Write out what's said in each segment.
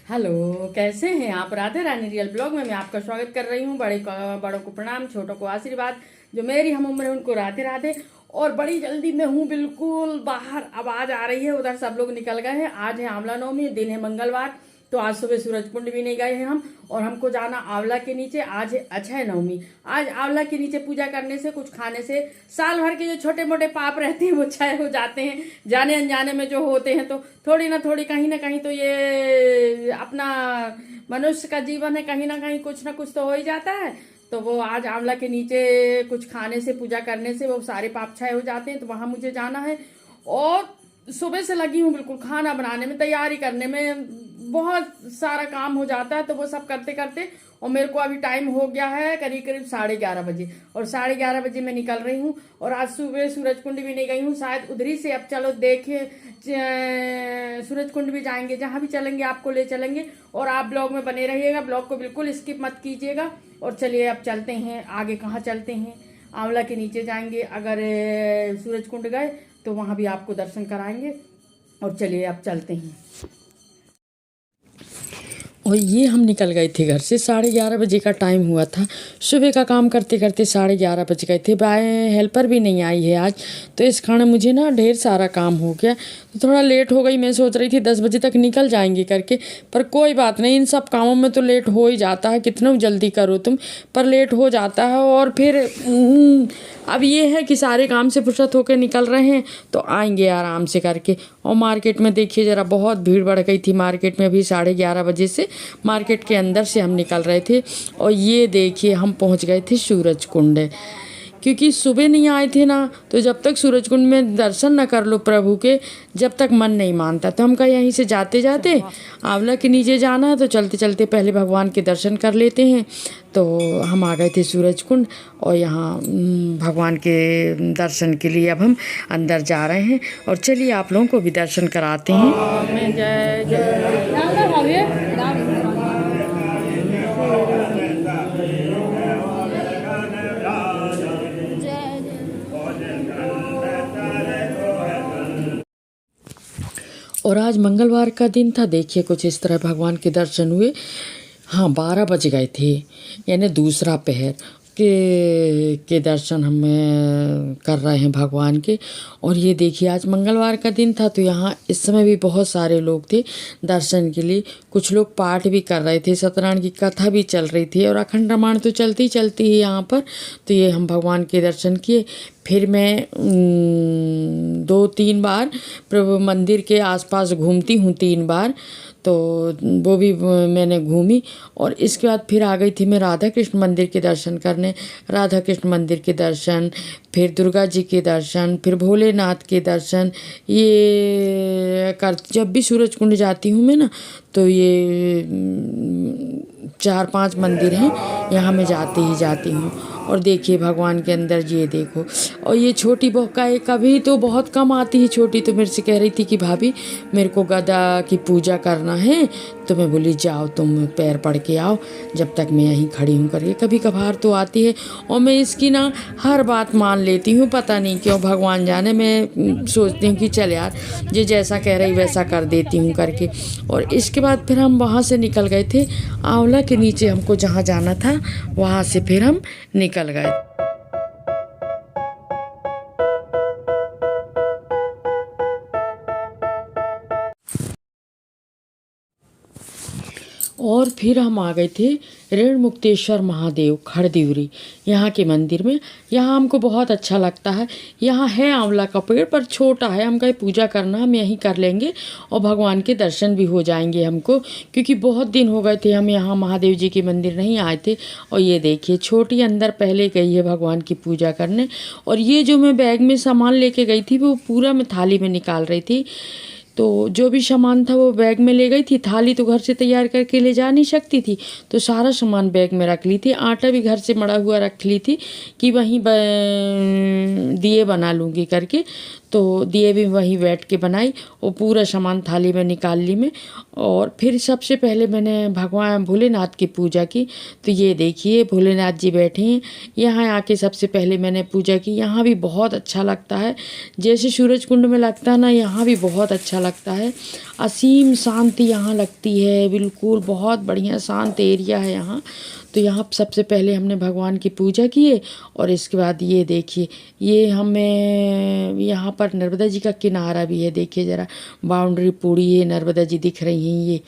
Hello, कैसे हैं आप। राधे रानी रियल ब्लॉग में मैं आपका स्वागत कर रही हूँ। बड़ों को प्रणाम, छोटों को आशीर्वाद। जो मेरी हम उम्र है उनको राधे राधे। और बड़ी जल्दी में हूँ, बिल्कुल बाहर आवाज आ रही है, उधर सब लोग निकल गए हैं। आज है आंवला नवमी, दिन है मंगलवार। तो आज सुबह सूरज कुंड भी नहीं गए हैं हम, और हमको जाना आंवला के नीचे। आज है अक्षय नवमी। आज आंवला के नीचे पूजा करने से, कुछ खाने से साल भर के जो छोटे मोटे पाप रहते हैं वो क्षय हो जाते हैं। जाने अनजाने में जो होते हैं, तो थोड़ी ना थोड़ी, कहीं ना कहीं तो ये अपना मनुष्य का जीवन है, कहीं ना कहीं कुछ ना कुछ तो हो ही जाता है। तो वो आज आंवला के नीचे कुछ खाने से, पूजा करने से वो सारे पाप क्षय हो जाते हैं। तो वहां मुझे जाना है, और सुबह से लगी हूँ बिल्कुल खाना बनाने में, तैयारी करने में। बहुत सारा काम हो जाता है, तो वो सब करते करते, और मेरे को अभी टाइम हो गया है करीब करीब 11:30 बजे, और 11:30 बजे मैं निकल रही हूँ। और आज सुबह सूरज कुंड भी नहीं गई हूँ, शायद उधरी से अब चलो देखे सूरज कुंड भी जाएंगे। जहाँ भी चलेंगे आपको ले चलेंगे, और आप ब्लॉग में बने रहिएगा। ब्लॉग को बिल्कुल स्किप मत कीजिएगा। और चलिए अब चलते हैं आगे। कहाँ चलते हैं? आंवला के नीचे जाएंगे। अगर सूरज कुंड गए तो वहाँ भी आपको दर्शन कराएंगे। और चलिए अब चलते हैं। और ये हम निकल गए थे घर से, 11:30 बजे का टाइम हुआ था। सुबह का काम करते करते 11:30 बज गए थे। हेल्पर भी नहीं आई है आज, तो इस कारण मुझे ना ढेर सारा काम हो गया, तो थोड़ा लेट हो गई। मैं सोच रही थी 10 बजे तक निकल जाएंगे करके, पर कोई बात नहीं, इन सब कामों में तो लेट हो ही जाता है, कितना जल्दी करो तुम, पर लेट हो जाता है। और फिर अब ये है कि सारे काम से फुर्सत होकर निकल रहे हैं, तो आएंगे आराम से करके। और मार्केट में देखिए ज़रा, बहुत भीड़ बढ़ गई थी मार्केट में। अभी 11:30 बजे से मार्केट के अंदर से हम निकल रहे थे, और ये देखिए हम पहुंच गए थे सूरज कुंड। क्योंकि सुबह नहीं आए थे ना, तो जब तक सूरज कुंड में दर्शन न कर लो प्रभु के, जब तक मन नहीं मानता। तो हम कहा यहीं से जाते जाते आंवला के नीचे जाना है, तो चलते चलते पहले भगवान के दर्शन कर लेते हैं। तो हम आ गए थे सूरज कुंड, और यहाँ भगवान के दर्शन के लिए अब हम अंदर जा रहे हैं। और चलिए आप लोगों को भी दर्शन कराते हैं। जय जय। और आज मंगलवार का दिन था। देखिए कुछ इस तरह भगवान के दर्शन हुए। हाँ, 12 बज गए थे, यानी दूसरा पहर के दर्शन हम कर रहे हैं भगवान के। और ये देखिए आज मंगलवार का दिन था, तो यहाँ इस समय भी बहुत सारे लोग थे दर्शन के लिए। कुछ लोग पाठ भी कर रहे थे, सत्यनारायण की कथा भी चल रही थी, और अखंड रामायण तो चलती चलती है यहाँ पर। तो ये हम भगवान के दर्शन किए। फिर मैं 2-3 बार प्रभु मंदिर के आसपास घूमती हूँ, 3 बार, तो वो भी मैंने घूमी। और इसके बाद फिर आ गई थी मैं राधा कृष्ण मंदिर के दर्शन करने। राधा कृष्ण मंदिर के दर्शन, फिर दुर्गा जी के दर्शन, फिर भोलेनाथ के दर्शन। ये जब भी सूरज कुंड जाती हूँ मैं ना, तो ये 4-5 मंदिर हैं, यहाँ मैं जाती ही जाती हूँ। और देखिए भगवान के अंदर ये देखो। और ये छोटी बहू का कभी तो बहुत कम आती है। छोटी तो मेरे से कह रही थी कि भाभी मेरे को गदा की पूजा करना है, तो मैं बोली जाओ तुम पैर पड़ के आओ, जब तक मैं यहीं खड़ी हूँ करके। कभी कभार तो आती है, और मैं इसकी ना हर बात मान लेती हूँ, पता नहीं क्यों, भगवान जाने। मैं सोचती हूँ कि चल यार, ये जैसा कह रही वैसा कर देती हूँ करके। और इसके बाद फिर हम वहाँ से निकल गए थे आंवला के नीचे। हमको जहाँ जाना था वहाँ से फिर हम निकल गए। और फिर हम आ गए थे रेणुमुक्तेश्वर महादेव खड़दिवरी, यहाँ के मंदिर में। यहाँ हमको बहुत अच्छा लगता है। यहाँ है आंवला का पेड़, पर छोटा है। हम कहे पूजा करना हम यहीं कर लेंगे, और भगवान के दर्शन भी हो जाएंगे हमको, क्योंकि बहुत दिन हो गए थे हम यहाँ महादेव जी के मंदिर नहीं आए थे। और ये देखिए छोटी अंदर पहले गई है भगवान की पूजा करने। और ये जो मैं बैग में सामान लेके गई थी, वो पूरा मैं थाली में निकाल रही थी। तो जो भी सामान था वो बैग में ले गई थी। थाली तो घर से तैयार करके ले जा नहीं सकती थी, तो सारा सामान बैग में रख ली थी। आटा भी घर से मड़ा हुआ रख ली थी कि वहीं दिए बना लूँगी करके। तो दिए भी वहीं बैठ के बनाई, और पूरा सामान थाली में निकाल ली मैं। और फिर सबसे पहले मैंने भगवान भोलेनाथ की पूजा की। तो ये देखिए भोलेनाथ जी बैठे हैं। यहाँ आके सबसे पहले मैंने पूजा की। यहाँ भी बहुत अच्छा लगता है, जैसे सूरज कुंड में लगता है ना, यहाँ भी बहुत अच्छा लगता है। असीम शांति यहाँ लगती है, बिल्कुल बहुत बढ़िया शांत एरिया है यहाँ। तो यहाँ सबसे पहले हमने भगवान की पूजा किए और इसके बाद ये देखिए, ये हमें यहाँ पर नर्मदा जी का किनारा भी है, देखिए ज़रा बाउंड्री पूरी है, नर्मदा जी दिख रही हैं, ये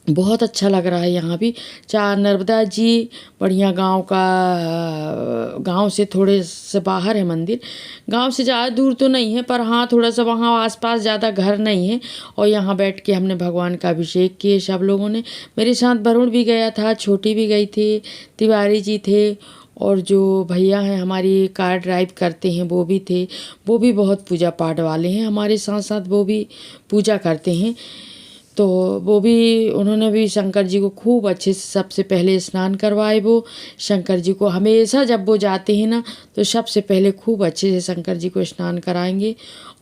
बहुत अच्छा लग रहा है यहाँ भी। चार नर्मदा जी बढ़िया गांव से थोड़े से बाहर है मंदिर, गांव से ज़्यादा दूर तो नहीं है, पर हाँ थोड़ा सा वहाँ आसपास ज़्यादा घर नहीं है। और यहाँ बैठ के हमने भगवान का अभिषेक किए सब लोगों ने। मेरे साथ वरुण भी गया था, छोटी भी गई थी, तिवारी जी थे, और जो भैया हैं हमारी कार ड्राइव करते हैं वो भी थे। वो भी बहुत पूजा पाठ वाले हैं, हमारे साथ साथ वो भी पूजा करते हैं। तो वो भी, उन्होंने भी शंकर जी को खूब अच्छे से सबसे पहले स्नान करवाए। वो शंकर जी को हमेशा जब वो जाते हैं ना तो सबसे पहले खूब अच्छे से शंकर जी को स्नान कराएंगे।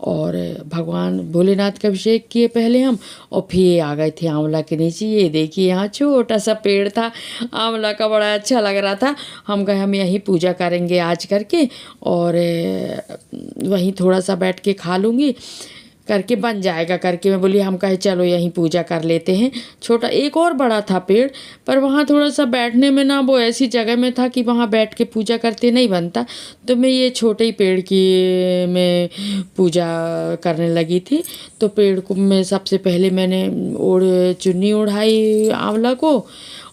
और भगवान भोलेनाथ का अभिषेक किए पहले हम, और फिर आ गए थे आंवला के नीचे। ये देखिए यहाँ छोटा सा पेड़ था आंवला का, बड़ा अच्छा लग रहा था। हम कहे हम यहीं पूजा करेंगे आज करके, और वहीं थोड़ा सा बैठ के खा लूँगी करके बन जाएगा करके। मैं बोली हम कहे चलो यहीं पूजा कर लेते हैं। छोटा एक और बड़ा था पेड़, पर वहाँ थोड़ा सा बैठने में ना, वो ऐसी जगह में था कि वहाँ बैठ के पूजा करते नहीं बनता, तो मैं ये छोटे ही पेड़ की मैं पूजा करने लगी थी। तो पेड़ को मैं सबसे पहले मैंने चुन्नी ओढ़ाई आंवला को,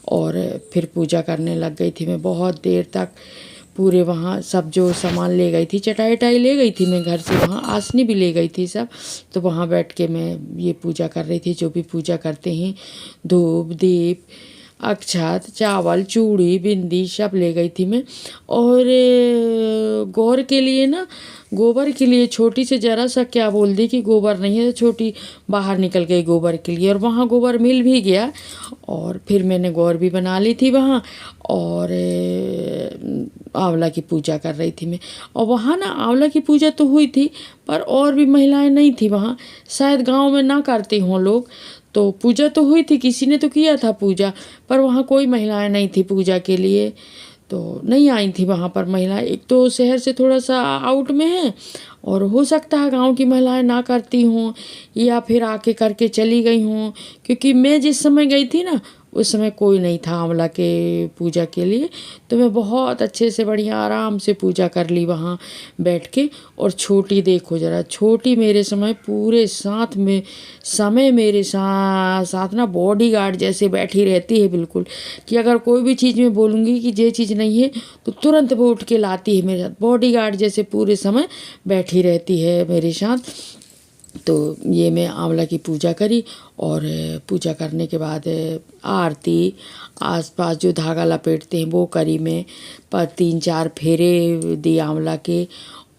और फिर पूजा करने लग गई थी मैं बहुत देर तक। पूरे वहाँ सब जो सामान ले गई थी, चटाई वटाई ले गई थी मैं घर से, वहाँ आसनी भी ले गई थी सब। तो वहाँ बैठ के मैं ये पूजा कर रही थी, जो भी पूजा करते हैं, धूप दीप अक्षत चावल चूड़ी बिंदी सब ले गई थी मैं। और गौर के लिए ना, गोबर के लिए छोटी से ज़रा सा क्या बोल दी कि गोबर नहीं है, छोटी बाहर निकल गई गोबर के लिए, और वहाँ गोबर मिल भी गया। और फिर मैंने गौर भी बना ली थी वहाँ, और आंवला की पूजा कर रही थी मैं। और वहाँ ना आंवला की पूजा तो हुई थी, पर और भी महिलाएं नहीं थी वहाँ, शायद गांव में ना करते हों लोग। तो पूजा तो हुई थी, किसी ने तो किया था पूजा, पर वहाँ कोई महिलाएं नहीं थी पूजा के लिए, तो नहीं आई थी वहाँ पर महिलाएं। एक तो शहर से थोड़ा सा आउट में है, और हो सकता है गांव की महिलाएं ना करती हों, या फिर आके करके चली गई हों, क्योंकि मैं जिस समय गई थी ना उस समय कोई नहीं था आंवला के पूजा के लिए। तो मैं बहुत अच्छे से बढ़िया आराम से पूजा कर ली वहाँ बैठ के। और छोटी देखो ज़रा, छोटी मेरे समय पूरे साथ में समय मेरे साथ ना बॉडीगार्ड जैसे बैठी रहती है बिल्कुल, कि अगर कोई भी चीज़ मैं बोलूँगी कि ये चीज़ नहीं है तो तुरंत वो उठ के लाती है मेरे साथ, बॉडीगार्ड जैसे पूरे समय बैठी रहती है मेरे साथ। तो ये मैं आंवला की पूजा करी, और पूजा करने के बाद आरती, आसपास जो धागा लपेटते हैं वो करी मैं, पर 3-4 फेरे दिए आंवला के।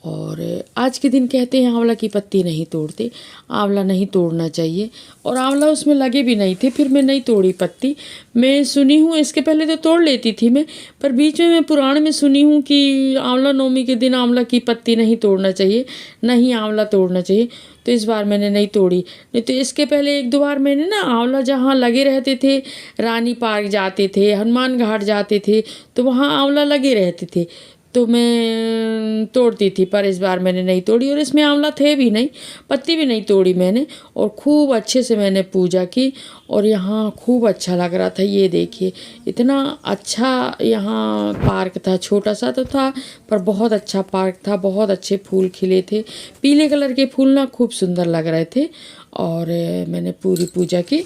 और आज के दिन कहते हैं आंवला की पत्ती नहीं तोड़ते, आंवला नहीं तोड़ना चाहिए, और आंवला उसमें लगे भी नहीं थे, फिर मैं नहीं तोड़ी पत्ती। मैं सुनी हूँ, इसके पहले तो तोड़ लेती थी मैं, पर बीच में मैं पुराण में सुनी हूँ कि आंवला नवमी के दिन आंवला की पत्ती नहीं तोड़ना चाहिए, नहीं आंवला तोड़ना चाहिए। तो इस बार मैंने नहीं तोड़ी, नहीं तो इसके पहले 1-2 बार मैंने ना आंवला जहाँ लगे रहते थे, रानी पार्क जाते थे, हनुमान घाट जाते थे, तो वहाँ आंवला लगे रहते थे, तो मैं तोड़ती थी। पर इस बार मैंने नहीं तोड़ी, और इसमें आंवला थे भी नहीं, पत्ती भी नहीं तोड़ी मैंने। और खूब अच्छे से मैंने पूजा की, और यहाँ खूब अच्छा लग रहा था। ये देखिए इतना अच्छा यहाँ पार्क था, छोटा सा तो था पर बहुत अच्छा पार्क था, बहुत अच्छे फूल खिले थे, पीले कलर के फूल ना खूब सुंदर लग रहे थे। और मैंने पूरी पूजा की।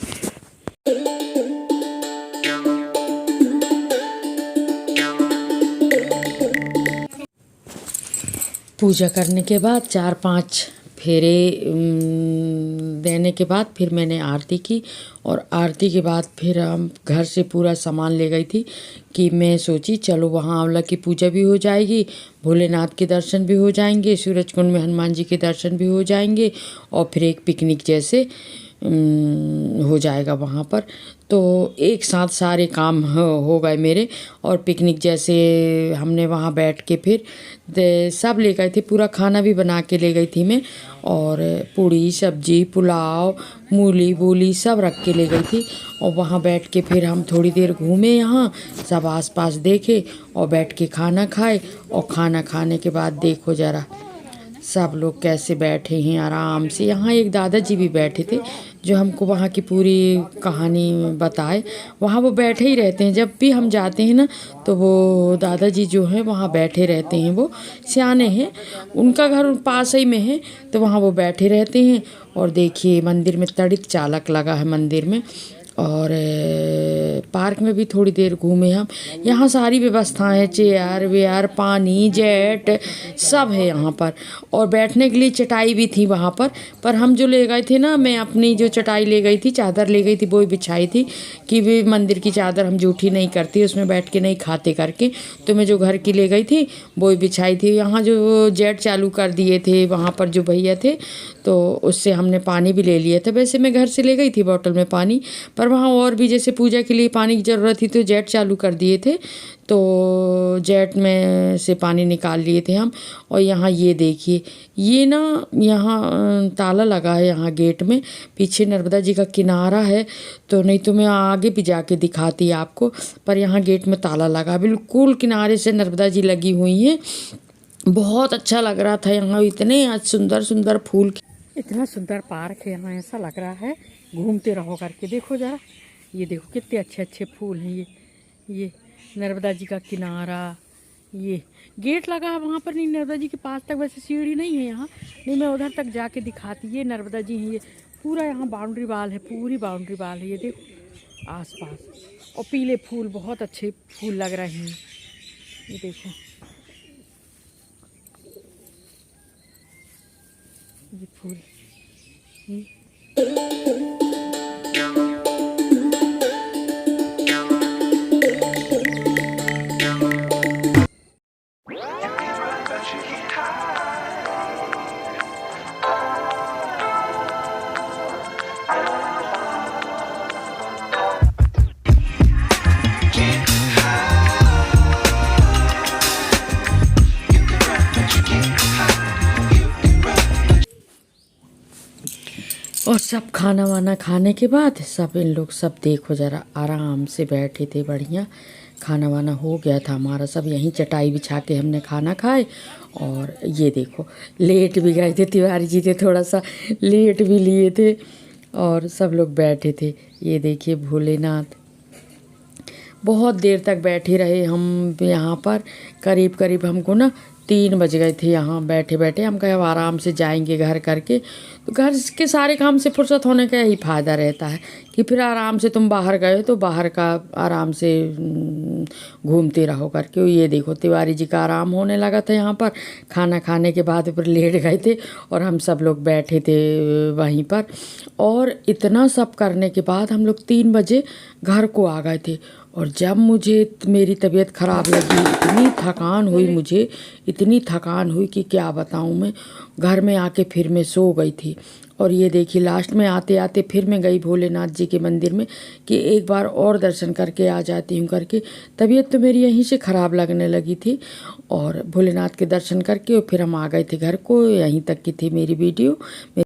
पूजा करने के बाद 4-5 फेरे देने के बाद फिर मैंने आरती की, और आरती के बाद फिर हम घर से पूरा सामान ले गई थी, कि मैं सोची चलो वहाँ आंवला की पूजा भी हो जाएगी, भोलेनाथ के दर्शन भी हो जाएंगे, सूरजकुंड में हनुमान जी के दर्शन भी हो जाएंगे, और फिर एक पिकनिक जैसे हो जाएगा वहाँ पर। तो एक साथ सारे काम हो गए मेरे, और पिकनिक जैसे हमने वहाँ बैठ के फिर सब ले गए थे, पूरा खाना भी बना के ले गई थी मैं, और पूड़ी सब्जी पुलाव मूली वूली सब रख के ले गई थी। और वहाँ बैठ के फिर हम थोड़ी देर घूमे, यहाँ सब आसपास देखे, और बैठ के खाना खाए। और खाना खाने के बाद देखो ज़रा सब लोग कैसे बैठे हैं आराम से। यहाँ एक दादाजी भी बैठे थे जो हमको वहाँ की पूरी कहानी बताए। वहाँ वो बैठे ही रहते हैं, जब भी हम जाते हैं ना तो वो दादाजी जो हैं वहाँ बैठे रहते हैं। वो सियाने हैं, उनका घर पास ही में है, तो वहाँ वो बैठे रहते हैं। और देखिए मंदिर में तड़ित चालक लगा है मंदिर में। और पार्क में भी थोड़ी देर घूमे हम। यहाँ सारी व्यवस्थाएं, चेयर वेयर, पानी, जेट सब है यहाँ पर। और बैठने के लिए चटाई भी थी वहाँ पर हम जो ले गए थे ना, मैं अपनी जो चटाई ले गई थी, चादर ले गई थी, वो ही बिछाई थी कि वे मंदिर की चादर हम जूठी नहीं करती, उसमें बैठ के नहीं खाते करके। तो मैं जो घर की ले गई थी वो ही बिछाई थी। यहाँ जो जेट चालू कर दिए थे वहाँ पर जो भैया थे, तो उससे हमने पानी भी ले लिया था। वैसे मैं घर से ले गई थी बॉटल में पानी, पर वहाँ और भी जैसे पूजा के लिए पानी की ज़रूरत थी तो जेट चालू कर दिए थे, तो जेट में से पानी निकाल लिए थे हम। और यहाँ ये देखिए, ये ना यहाँ ताला लगा है यहाँ गेट में, पीछे नर्मदा जी का किनारा है, तो नहीं तो मैं आगे भी जाके दिखाती आपको, पर यहाँ गेट में ताला लगा, बिल्कुल किनारे से नर्मदा जी लगी हुई हैं। बहुत अच्छा लग रहा था यहाँ, इतने आज सुंदर सुंदर फूल, इतना सुंदर पार्क है यहाँ, ऐसा लग रहा है घूमते रहो करके। देखो ज़रा, ये देखो कितने अच्छे अच्छे फूल हैं। ये नर्मदा जी का किनारा, ये गेट लगा है वहाँ पर, नहीं नर्मदा जी के पास तक वैसे सीढ़ी नहीं है यहाँ, नहीं मैं उधर तक जाके दिखाती। ये नर्मदा जी हैं, ये पूरा यहाँ बाउंड्री वाल है, पूरी बाउंड्री वाल है। ये देखो आसपास, और पीले फूल, बहुत अच्छे फूल लग रहे हैं। ये देखो, ये फूल, और सब खाना वाना खाने के बाद सब इन लोग सब देखो ज़रा आराम से बैठे थे, बढ़िया खाना वाना हो गया था हमारा, सब यहीं चटाई बिछा के हमने खाना खाए। और ये देखो लेट भी गए थे, तिवारी जी थे थोड़ा सा लेट भी लिए थे, और सब लोग बैठे थे। ये देखिए भोलेनाथ, बहुत देर तक बैठे रहे हम यहाँ पर, करीब करीब हमको ना 3 बज गए थे यहाँ बैठे बैठे। हम कहे अब आराम से जाएंगे घर करके, तो घर के सारे काम से फुर्सत होने का यही फ़ायदा रहता है कि फिर आराम से तुम बाहर गए तो बाहर का आराम से घूमते रहो करके। ये देखो तिवारी जी का आराम होने लगा था यहाँ पर, खाना खाने के बाद फिर लेट गए थे और हम सब लोग बैठे थे वहीं पर। और इतना सब करने के बाद हम लोग 3 बजे घर को आ गए थे। और जब मुझे मेरी तबीयत ख़राब लगी, इतनी थकान हुई मुझे, इतनी थकान हुई कि क्या बताऊँ मैं। घर में आके फिर मैं सो गई थी। और ये देखिए लास्ट में आते आते फिर मैं गई भोलेनाथ जी के मंदिर में कि एक बार और दर्शन करके आ जाती हूँ करके। तबीयत तो मेरी यहीं से ख़राब लगने लगी थी, और भोलेनाथ के दर्शन करके और फिर हम आ गए थे घर को। यहीं तक की थी मेरी वीडियो।